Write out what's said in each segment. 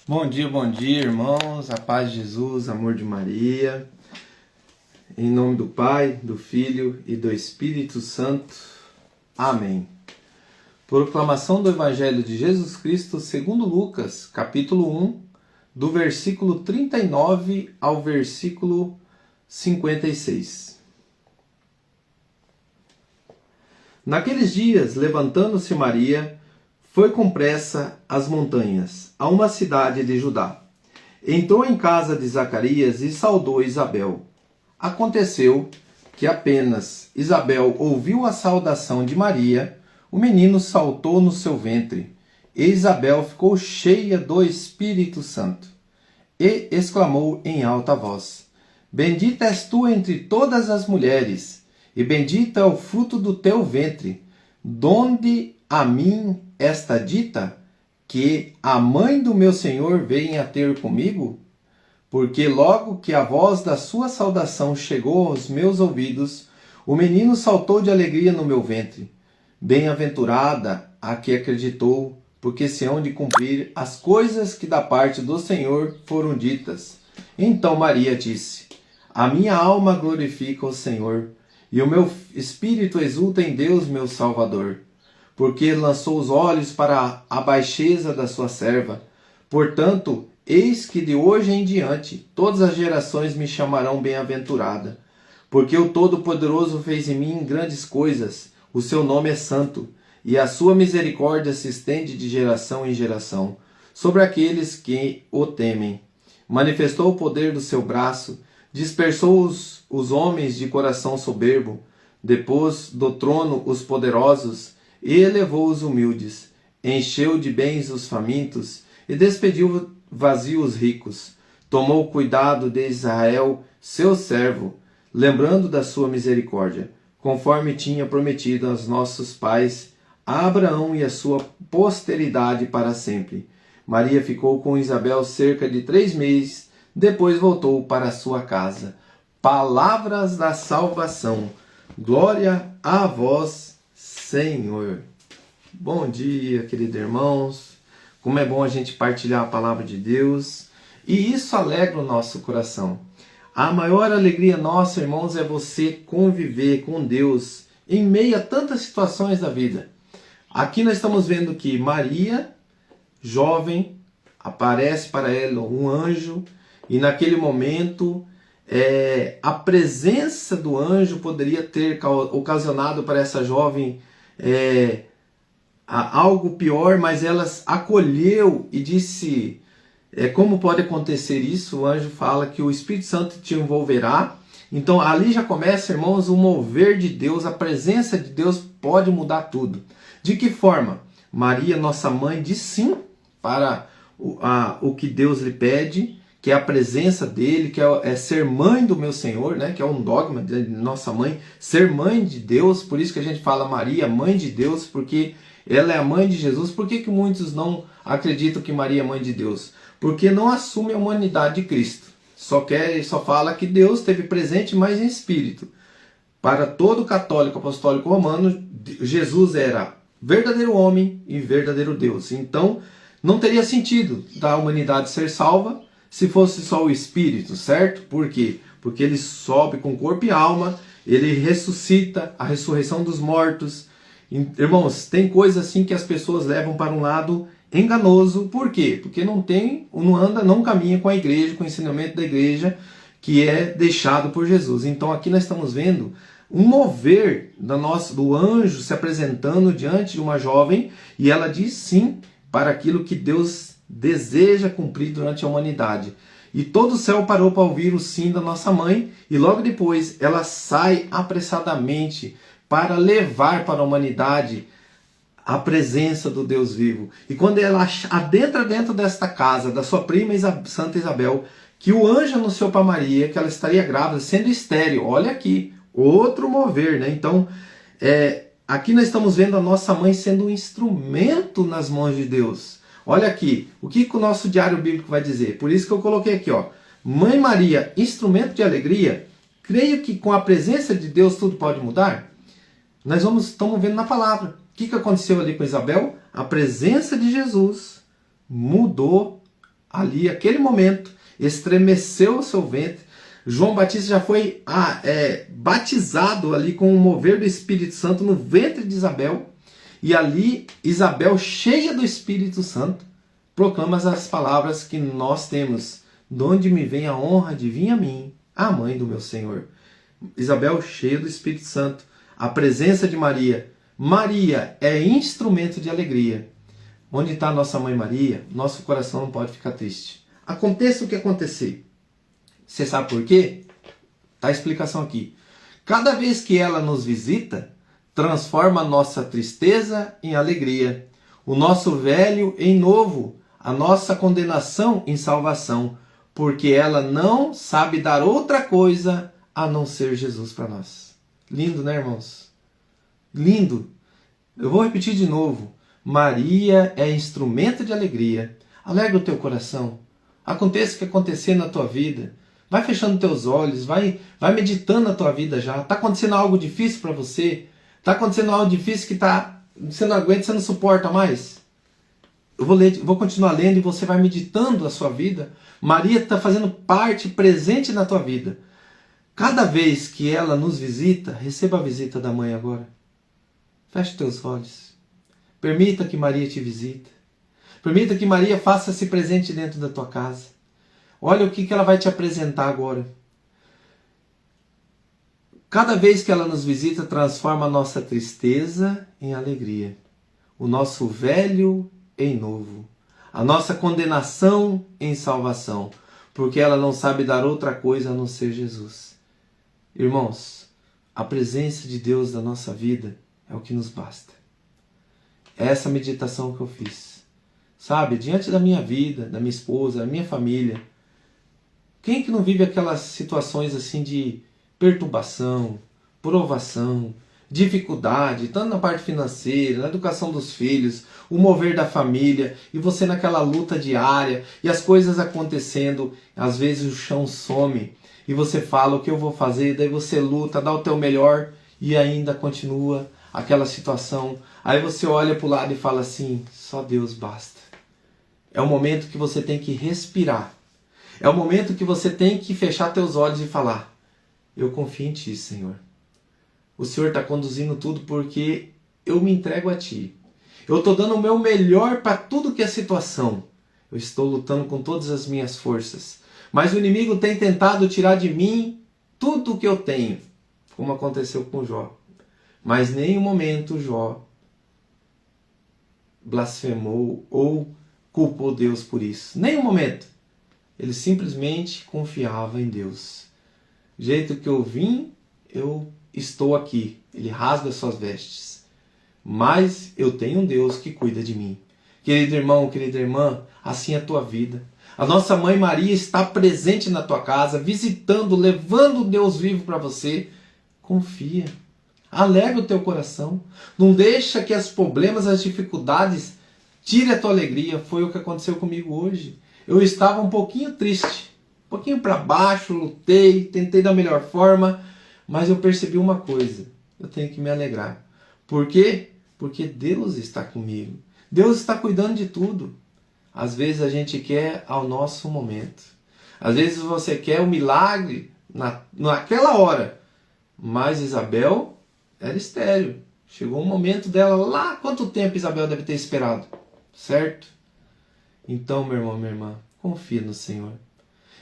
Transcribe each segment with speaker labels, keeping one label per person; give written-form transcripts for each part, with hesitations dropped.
Speaker 1: Bom dia, irmãos. A paz de Jesus, amor de Maria. Em nome do Pai, do Filho e do Espírito Santo. Amém. Proclamação do Evangelho de Jesus Cristo segundo Lucas, capítulo 1, do versículo 39 ao versículo 56. Naqueles dias, levantando-se Maria, foi com pressa às montanhas, a uma cidade de Judá. Entrou em casa de Zacarias e saudou Isabel. Aconteceu que apenas Isabel ouviu a saudação de Maria, o menino saltou no seu ventre, e Isabel ficou cheia do Espírito Santo. E exclamou em alta voz: Bendita és tu entre todas as mulheres, e bendito é o fruto do teu ventre. Donde a mim esta dita, que a mãe do meu Senhor venha ter comigo? Porque logo que a voz da sua saudação chegou aos meus ouvidos, o menino saltou de alegria no meu ventre. Bem-aventurada a que acreditou, porque se hão de cumprir as coisas que da parte do Senhor foram ditas. Então Maria disse: A minha alma glorifica o Senhor, e o meu espírito exulta em Deus, meu Salvador, porque lançou os olhos para a baixeza da sua serva. Portanto, eis que de hoje em diante todas as gerações me chamarão bem-aventurada, porque o Todo-Poderoso fez em mim grandes coisas, o seu nome é santo, e a sua misericórdia se estende de geração em geração sobre aqueles que o temem. Manifestou o poder do seu braço, dispersou os homens de coração soberbo, depôs do trono os poderosos e elevou os humildes, encheu de bens os famintos e despediu vazios os ricos. Tomou cuidado de Israel, seu servo, lembrando da sua misericórdia, conforme tinha prometido aos nossos pais, a Abraão e a sua posteridade para sempre. Maria ficou com Isabel cerca de 3 meses, depois voltou para sua casa. Palavras da salvação. Glória a vós, Senhor. Bom dia, queridos irmãos. Como é bom a gente partilhar a palavra de Deus. E isso alegra o nosso coração. A maior alegria nossa, irmãos, é você conviver com Deus em meio a tantas situações da vida. Aqui nós estamos vendo que Maria, jovem, aparece para ela um anjo, e naquele momento a presença do anjo poderia ter ocasionado para essa jovem algo pior, mas ela acolheu e disse: como pode acontecer isso? O anjo fala que o Espírito Santo te envolverá. Então ali já começa, irmãos, o mover de Deus, a presença de Deus pode mudar tudo. De que forma? Maria, nossa mãe, diz sim para o que Deus lhe pede, que é a presença dele, que é ser mãe do meu Senhor, né? Que é um dogma de nossa mãe, ser mãe de Deus. Por isso que a gente fala Maria, mãe de Deus, porque ela é a mãe de Jesus. Por que muitos não acreditam que Maria é mãe de Deus? Porque não assume a humanidade de Cristo. Só fala que Deus esteve presente, mas em espírito. Para todo católico apostólico romano, Jesus era verdadeiro homem e verdadeiro Deus. Então, não teria sentido da humanidade ser salva se fosse só o espírito, certo? Por quê? Porque ele sobe com corpo e alma, ele ressuscita, a ressurreição dos mortos. Irmãos, tem coisa assim que as pessoas levam para um lado enganoso. Por quê? Porque não caminha com a igreja, com o ensinamento da igreja que é deixado por Jesus. Então aqui nós estamos vendo um mover do anjo se apresentando diante de uma jovem, e ela diz sim para aquilo que Deus deseja cumprir durante a humanidade. E todo o céu parou para ouvir o sim da nossa mãe, e logo depois ela sai apressadamente para levar para a humanidade a presença do Deus vivo. E quando ela adentra dentro desta casa, da sua prima Santa Isabel, que o anjo anunciou para Maria que ela estaria grávida, sendo estéril. Olha aqui, outro mover, né? Então, aqui nós estamos vendo a nossa mãe sendo um instrumento nas mãos de Deus. Olha aqui, o que o nosso diário bíblico vai dizer? Por isso que eu coloquei aqui, ó. Mãe Maria, instrumento de alegria. Creio que com a presença de Deus tudo pode mudar. Nós estamos vendo na palavra. O que aconteceu ali com Isabel? A presença de Jesus mudou Ali, aquele momento, estremeceu o seu ventre. João Batista já foi batizado ali com o mover do Espírito Santo no ventre de Isabel. E ali, Isabel, cheia do Espírito Santo, proclama as palavras que nós temos. De onde me vem a honra de vir a mim, a mãe do meu Senhor. Isabel, cheia do Espírito Santo. A presença de Maria. Maria é instrumento de alegria. Onde está nossa mãe Maria, nosso coração não pode ficar triste. Aconteça o que acontecer. Você sabe por quê? Está a explicação aqui. Cada vez que ela nos visita, transforma a nossa tristeza em alegria, o nosso velho em novo, a nossa condenação em salvação, porque ela não sabe dar outra coisa a não ser Jesus para nós. Lindo, né, irmãos? Lindo. Eu vou repetir de novo. Maria é instrumento de alegria. Alegra o teu coração. Aconteça o que acontecer na tua vida. Vai fechando teus olhos, vai meditando na tua vida já. Está acontecendo algo difícil para você? Está acontecendo algo difícil que você não aguenta, você não suporta mais? Eu vou continuar lendo e você vai meditando a sua vida. Maria está fazendo parte presente na tua vida. Cada vez que ela nos visita, receba a visita da mãe agora. Feche teus olhos. Permita que Maria te visite. Permita que Maria faça-se presente dentro da tua casa. Olha o que ela vai te apresentar agora. Cada vez que ela nos visita, transforma a nossa tristeza em alegria. O nosso velho em novo. A nossa condenação em salvação. Porque ela não sabe dar outra coisa a não ser Jesus. Irmãos, a presença de Deus na nossa vida é o que nos basta. É essa meditação que eu fiz. Sabe, diante da minha vida, da minha esposa, da minha família. Quem que não vive aquelas situações assim de perturbação, provação, dificuldade, tanto na parte financeira, na educação dos filhos, o mover da família, e você naquela luta diária, e as coisas acontecendo, às vezes o chão some, e você fala o que eu vou fazer, daí você luta, dá o teu melhor, e ainda continua aquela situação. Aí você olha para o lado e fala assim, só Deus basta. É o momento que você tem que respirar. É o momento que você tem que fechar teus olhos e falar, eu confio em Ti, Senhor. O Senhor está conduzindo tudo porque eu me entrego a Ti. Eu estou dando o meu melhor para tudo que é situação. Eu estou lutando com todas as minhas forças. Mas o inimigo tem tentado tirar de mim tudo o que eu tenho, como aconteceu com Jó. Mas em nenhum momento Jó blasfemou ou culpou Deus por isso. Nenhum momento. Ele simplesmente confiava em Deus. Do jeito que eu vim, eu estou aqui. Ele rasga suas vestes. Mas eu tenho um Deus que cuida de mim. Querido irmão, querida irmã, assim é a tua vida. A nossa mãe Maria está presente na tua casa, visitando, levando o Deus vivo para você. Confia. Alegra o teu coração. Não deixa que os problemas, as dificuldades tire a tua alegria. Foi o que aconteceu comigo hoje. Eu estava um pouquinho triste, um pouquinho para baixo, lutei, tentei da melhor forma, mas eu percebi uma coisa, eu tenho que me alegrar. Por quê? Porque Deus está comigo. Deus está cuidando de tudo. Às vezes a gente quer ao nosso momento. Às vezes você quer o milagre naquela hora. Mas Isabel era estéril. Chegou um momento dela lá, quanto tempo Isabel deve ter esperado? Certo? Então, meu irmão, minha irmã, confia no Senhor.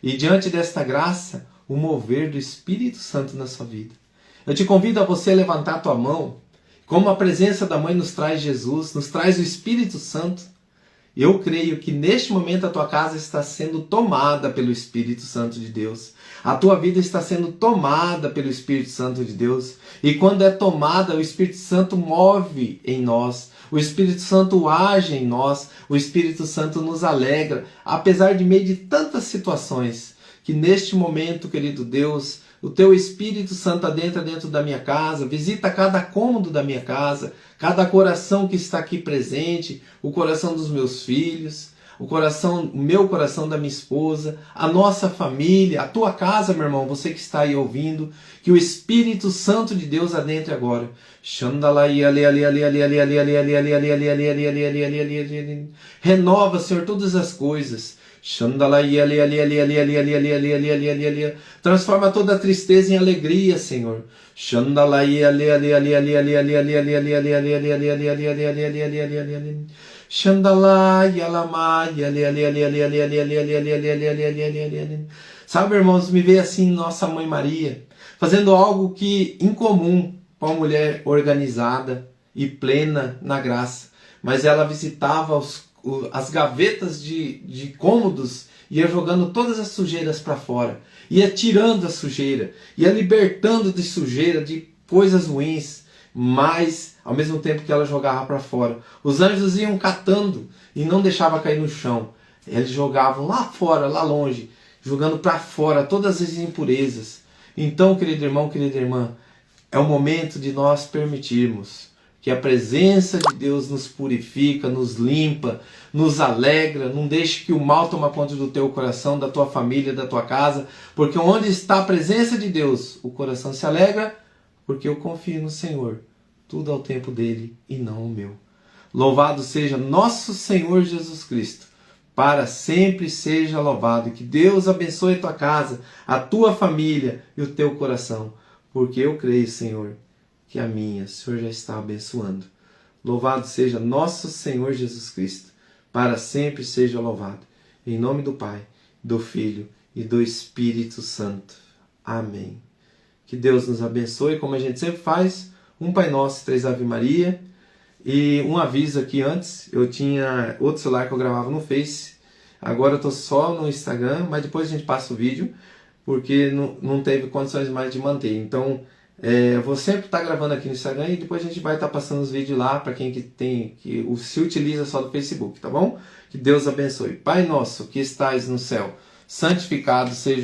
Speaker 1: E diante desta graça, o mover do Espírito Santo na sua vida. Eu te convido a você levantar a tua mão. Como a presença da mãe nos traz Jesus, nos traz o Espírito Santo. Eu creio que neste momento a tua casa está sendo tomada pelo Espírito Santo de Deus. A tua vida está sendo tomada pelo Espírito Santo de Deus. E quando é tomada, o Espírito Santo move em nós. O Espírito Santo age em nós. O Espírito Santo nos alegra. Apesar de meio de tantas situações, que neste momento, querido Deus, o teu Espírito Santo adentra dentro da minha casa, visita cada cômodo da minha casa, cada coração que está aqui presente, o coração dos meus filhos, o meu coração da minha esposa, a nossa família, a tua casa, meu irmão, você que está aí ouvindo, que o Espírito Santo de Deus adentre agora. Renova, Senhor, todas as coisas. Transforma toda a tristeza em alegria, Senhor. Sabe, irmãos, me vê assim Nossa Mãe Maria, fazendo algo que incomum para uma mulher organizada e plena na graça. Mas ela visitava as gavetas de cômodos, ia jogando todas as sujeiras para fora, ia tirando a sujeira, ia libertando de sujeira, de coisas ruins, mas ao mesmo tempo que ela jogava para fora, os anjos iam catando e não deixavam cair no chão. Eles jogavam lá fora, lá longe, jogando para fora todas as impurezas. Então, querido irmão, querida irmã, é o momento de nós permitirmos que a presença de Deus nos purifica, nos limpa, nos alegra. Não deixe que o mal tome conta do teu coração, da tua família, da tua casa, porque onde está a presença de Deus, o coração se alegra, porque eu confio no Senhor. Tudo ao tempo dele e não o meu. Louvado seja nosso Senhor Jesus Cristo. Para sempre seja louvado. Que Deus abençoe a tua casa, a tua família e o teu coração. Porque eu creio, Senhor, que a minha, o Senhor já está abençoando. Louvado seja nosso Senhor Jesus Cristo. Para sempre seja louvado. Em nome do Pai, do Filho e do Espírito Santo. Amém. Que Deus nos abençoe, como a gente sempre faz. Um Pai Nosso, 3 Ave Maria. E um aviso aqui antes, eu tinha outro celular que eu gravava no Face, agora eu estou só no Instagram, mas depois a gente passa o vídeo, porque não teve condições mais de manter. Então, eu vou sempre estar gravando aqui no Instagram e depois a gente vai estar passando os vídeos lá para quem que se utiliza só do Facebook, tá bom? Que Deus abençoe. Pai nosso que estais no céu, santificado seja